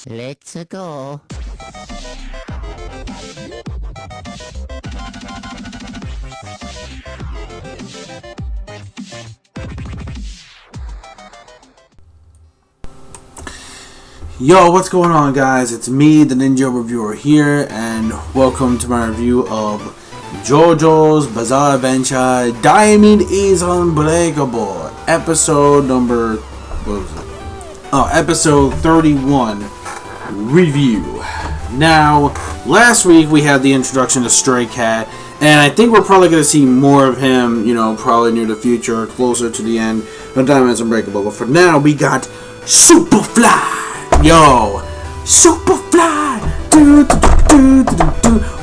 Let's go. Yo, what's going on, guys? It's me, the Ninja Reviewer here, and welcome to my review of JoJo's Bizarre Adventure Diamond is Unbreakable, episode number, what was it? Oh, episode 31 review. Now, last week we had the introduction to Stray Cat, and I think we're probably going to see more of him, you know, probably near the future, closer to the end of Diamond is Unbreakable. But for now, we got SUPERFLY. Yo, SUPERFLY.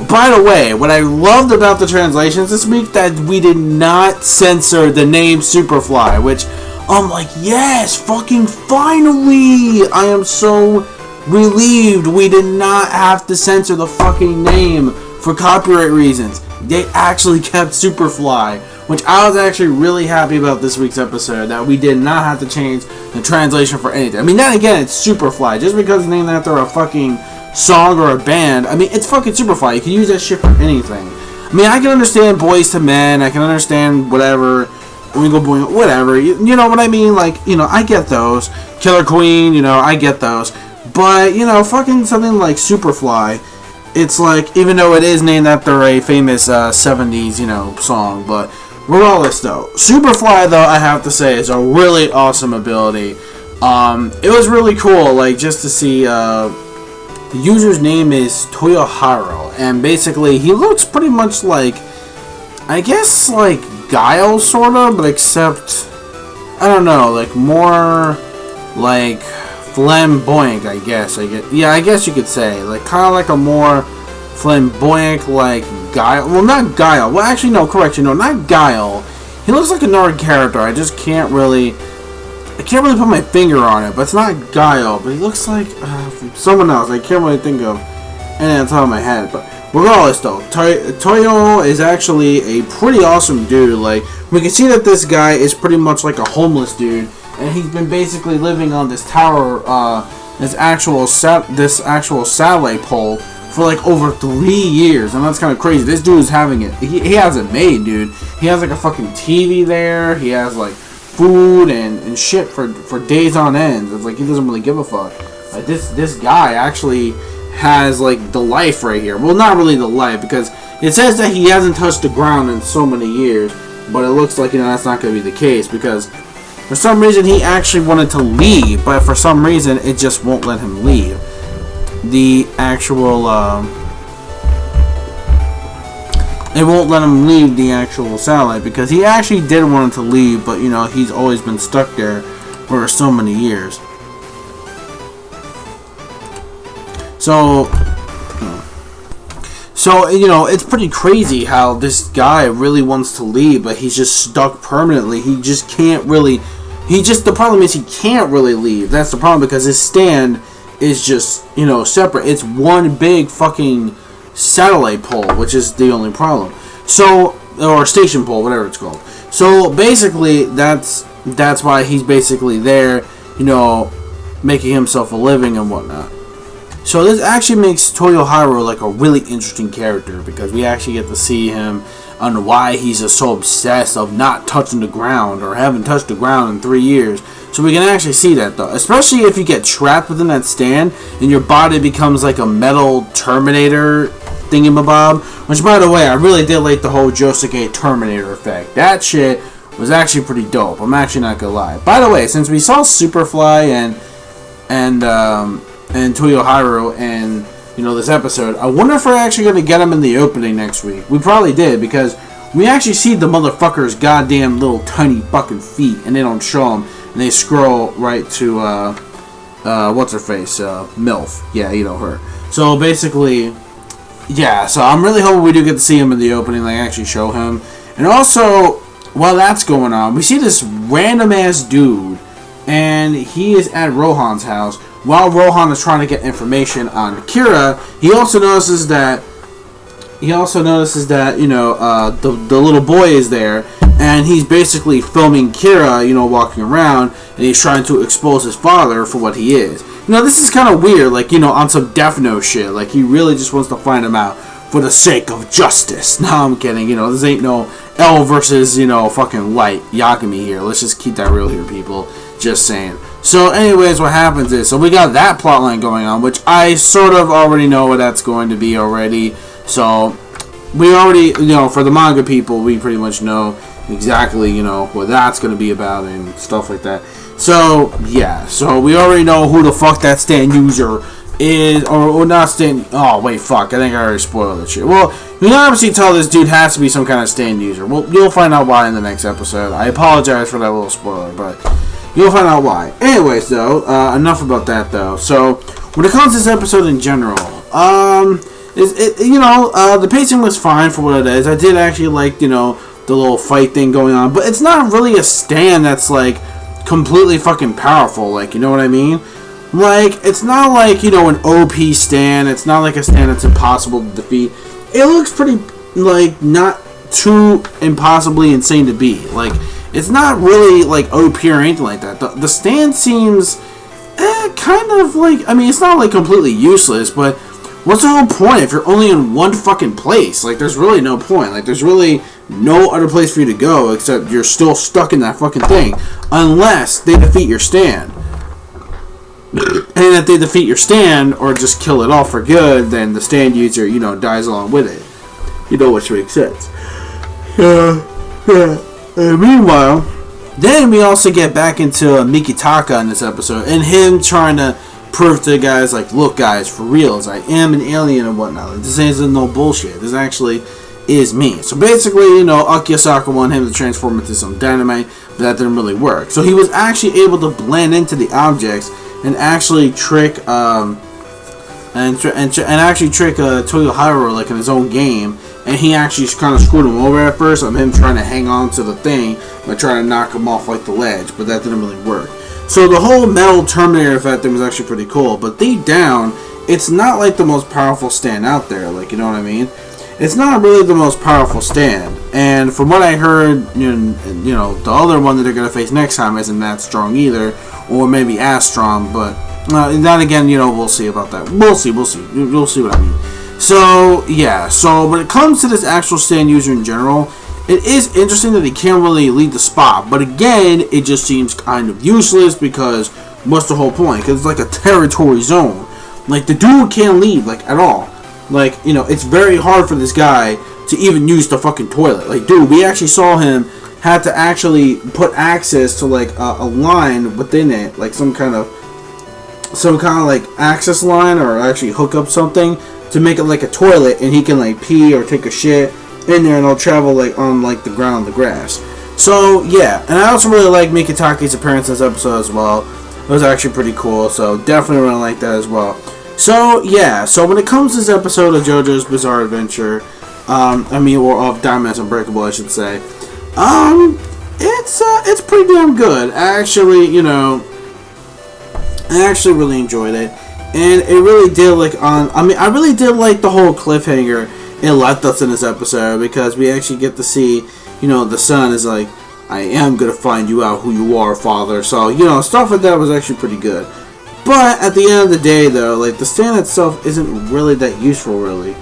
By the way, what I loved about the translations this week, that we did not censor the name SUPERFLY, which I'm like, yes, fucking finally! I am so relieved we did not have to censor the fucking name for copyright reasons. They actually kept SUPERFLY, which I was actually really happy about this week's episode, that we did not have to change the translation for anything. I mean, then again, it's SUPERFLY. Just because it's named after a fucking song or a band, I mean, it's fucking SUPERFLY. You can use that shit for anything. I mean, I can understand Boys to Men, I can understand whatever, Wingle Boing, whatever, you know what I mean? Like, you know, I get those. Killer Queen, you know, I get those. But, you know, fucking something like SUPERFLY, it's like, even though it is named after a famous 70s, you know, song, but regardless, though, SUPERFLY, though, I have to say, is a really awesome ability. It was really cool, like, just to see, the user's name is Toyohiro, and basically, he looks pretty much like, I guess, like, Guile, sorta, but except, I don't know, like, more, like, flamboyant, I guess, yeah, I guess you could say, like, kind of like a more flamboyant, like, Guile, well, not Guile, well, actually, no, correction, no, not Guile, he looks like another character, I can't really put my finger on it, but it's not Guile, but he looks like, someone else, I can't really think of anything on top of my head, but regardless, though, Toyo is actually a pretty awesome dude. Like, we can see that this guy is pretty much like a homeless dude, and he's been basically living on this tower, this actual satellite pole for like over 3 years, and that's kind of crazy. This dude is having it. He has it made, dude. He has like a fucking TV there. He has like food and shit for days on end. It's like he doesn't really give a fuck. Like this guy actually has like the life right here. Well, not really the life, because it says that he hasn't touched the ground in so many years, but it looks like, you know, that's not going to be the case, because for some reason he actually wanted to leave, but for some reason it just won't let him leave the actual it won't let him leave the actual satellite, because he actually did want to leave, but, you know, he's always been stuck there for so many years. So, you know, it's pretty crazy how this guy really wants to leave, but he's just stuck permanently. He just can't really, the problem is he can't really leave. That's the problem, because his stand is just, you know, separate. It's one big fucking satellite pole, which is the only problem. So, or station pole, whatever it's called. So, basically, that's why he's basically there, you know, making himself a living and whatnot. So this actually makes Toyohiro like a really interesting character, because we actually get to see him on why he's just so obsessed of not touching the ground, or haven't touched the ground in 3 years. So we can actually see that, though, especially if you get trapped within that stand and your body becomes like a metal Terminator thingamabob. Which, by the way, I really did like the whole Josuke Terminator effect. That shit was actually pretty dope. I'm actually not gonna lie. By the way, since we saw SUPERFLY and Toyohiro and, you know, this episode, I wonder if we're actually going to get him in the opening next week. We probably did, because we actually see the motherfucker's goddamn little tiny fucking feet, and they don't show them, and they scroll right to what's her face, MILF, yeah, you know her. So basically, yeah, so I'm really hoping we do get to see him in the opening, like actually show him. And also, while that's going on, we see this random ass dude, and he is at Rohan's house. While Rohan is trying to get information on Kira, he also notices that, you know, the little boy is there, and he's basically filming Kira, you know, walking around, and he's trying to expose his father for what he is. You know, this is kind of weird, like, you know, on some Death Note shit. Like, he really just wants to find him out for the sake of justice. No, I'm kidding. You know, this ain't no L versus, you know, fucking Light Yagami here. Let's just keep that real here, people. Just saying. So, anyways, what happens is, so we got that plotline going on, which I sort of already know what that's going to be already. So, we already, you know, for the manga people, we pretty much know exactly, you know, what that's going to be about and stuff like that. So, yeah. So, we already know who the fuck that stand user is, or not stand. Oh, wait, fuck. I think I already spoiled that shit. Well, you can obviously tell this dude has to be some kind of stand user. Well, you'll find out why in the next episode. I apologize for that little spoiler, but you'll find out why. Anyways, though, enough about that, though. So, when it comes to this episode in general, the pacing was fine for what it is. I did actually like, you know, the little fight thing going on, but it's not really a stand that's, like, completely fucking powerful, like, you know what I mean? Like, it's not like, you know, an OP stand. It's not like a stand that's impossible to defeat. It looks pretty, like, not too impossibly insane to beat. Like, it's not really, like, OP or anything like that. The stand seems kind of like, I mean, it's not, like, completely useless, but what's the whole point if you're only in one fucking place? Like, there's really no point. Like, there's really no other place for you to go except you're still stuck in that fucking thing. Unless they defeat your stand. And if they defeat your stand or just kill it off for good, then the stand user, you know, dies along with it. You know, which makes sense. And meanwhile, then we also get back into Mikitaka in this episode, and him trying to prove to the guys, like, look guys, for reals, I am an alien and whatnot. Like, this isn't no bullshit. This actually is me. So basically, you know, Akiyosaka wanted him to transform into some dynamite, but that didn't really work. So he was actually able to blend into the objects and actually trick Toyohiro, like, in his own game, and he actually kind of screwed him over at first on him trying to hang on to the thing by trying to knock him off, like, the ledge, but that didn't really work. So the whole metal Terminator effect thing was actually pretty cool, but deep down, it's not like the most powerful stand out there, like, you know what I mean? It's not really the most powerful stand, and from what I heard, you know, the other one that they're going to face next time isn't that strong either, or maybe as strong, but that again, you know, we'll see about that. We'll see. You'll see what I mean. So, yeah, so when it comes to this actual stand user in general, it is interesting that he can't really lead the spot, but again, it just seems kind of useless because what's the whole point? Because it's like a territory zone. Like, the dude can't lead, like, at all. Like, you know, it's very hard for this guy to even use the fucking toilet. Like, dude, we actually saw him had to actually put access to, like, a line within it, like some kind of like access line, or actually hook up something to make it like a toilet, and he can, like, pee or take a shit in there, and it'll travel, like, on, like, the ground, the grass. So, yeah, and I also really like Mikitaki's appearance in this episode as well. It was actually pretty cool, so definitely really like that as well. So, yeah, so when it comes to this episode of JoJo's Bizarre Adventure, or of Diamond's Unbreakable, I should say, it's pretty damn good. I actually really enjoyed it, and it really did, like, I really did like the whole cliffhanger it left us in this episode, because we actually get to see, you know, the son is like, I am gonna find you out who you are, father. So, you know, stuff like that was actually pretty good. But at the end of the day, though, like, the stand itself isn't really that useful, really.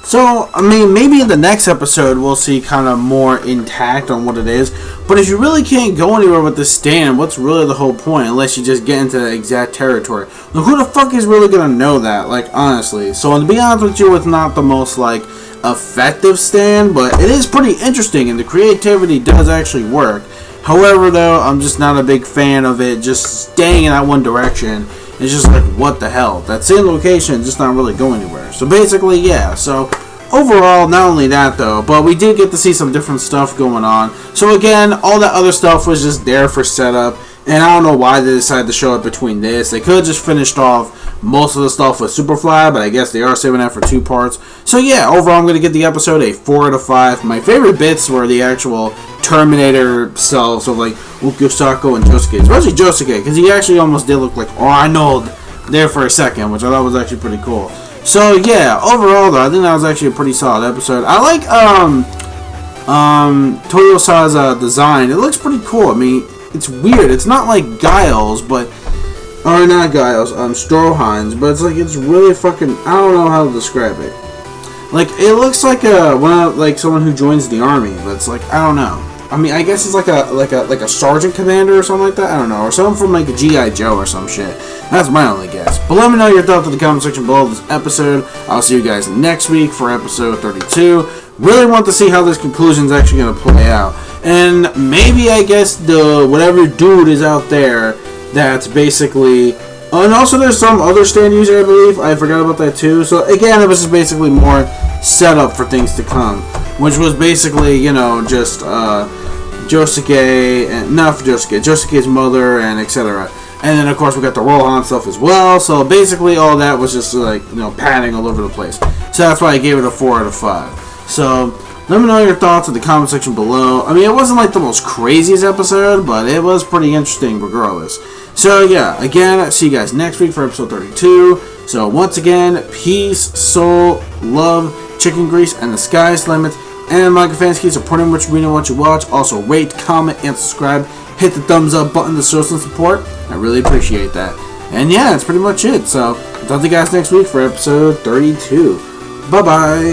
So, I mean, maybe in the next episode we'll see kind of more intact on what it is. But if you really can't go anywhere with this stand, what's really the whole point? Unless you just get into the exact territory. Like, who the fuck is really gonna know that? Like, honestly. So, to be honest with you, it's not the most, like, effective stand, but it is pretty interesting, and the creativity does actually work. However, though, I'm just not a big fan of it just staying in that one direction. It's just like, what the hell? That same location just not really going anywhere. So basically, yeah. So overall, not only that, though, but we did get to see some different stuff going on. So again, all that other stuff was just there for setup. And I don't know why they decided to show it between this. They could have just finished off most of the stuff with SUPERFLY, but I guess they are saving that for 2 parts. So yeah, overall I'm going to give the episode a 4 out of 5. My favorite bits were the actual Terminator selves of, like, Ukiyosako and Josuke. Especially Josuke, because he actually almost did look like, oh, I know, there for a second, which I thought was actually pretty cool. So yeah, overall though, I think that was actually a pretty solid episode. I Toyosa's design. It looks pretty cool. I mean, it's weird. It's not like Giles, but... Or not Giles, ROHAN'S, but it's like, it's really fucking... I don't know how to describe it. Like, it looks like like someone who joins the army, but it's like, I don't know. I mean, I guess it's like a sergeant commander or something like that. I don't know, or someone from like a G.I. Joe or some shit. That's my only guess. But let me know your thoughts in the comment section below this episode. I'll see you guys next week for episode 32. Really want to see how this conclusion is actually going to play out, and maybe I guess the whatever dude is out there that's basically. And also, there's some other stand user, I believe. I forgot about that too. So again, it was just basically more setup for things to come, which was basically, you know, just Josuke, and not Josuke, Josuke's mother, and etc. And then of course we got the Rohan stuff as well. So basically, all that was just like, you know, padding all over the place. So that's why I gave it a 4 out of 5. So let me know your thoughts in the comment section below. I mean, it wasn't like the most craziest episode, but it was pretty interesting regardless. So yeah, again, I'll see you guys next week for episode 32. So once again, peace, soul, love, chicken grease, and the sky's the limit. And manga fans, keep supporting what you read and what you watch. Also rate, comment, and subscribe. Hit the thumbs up button to show some support. I really appreciate that. And yeah, that's pretty much it. So I'll talk to you guys next week for episode 32. Bye bye.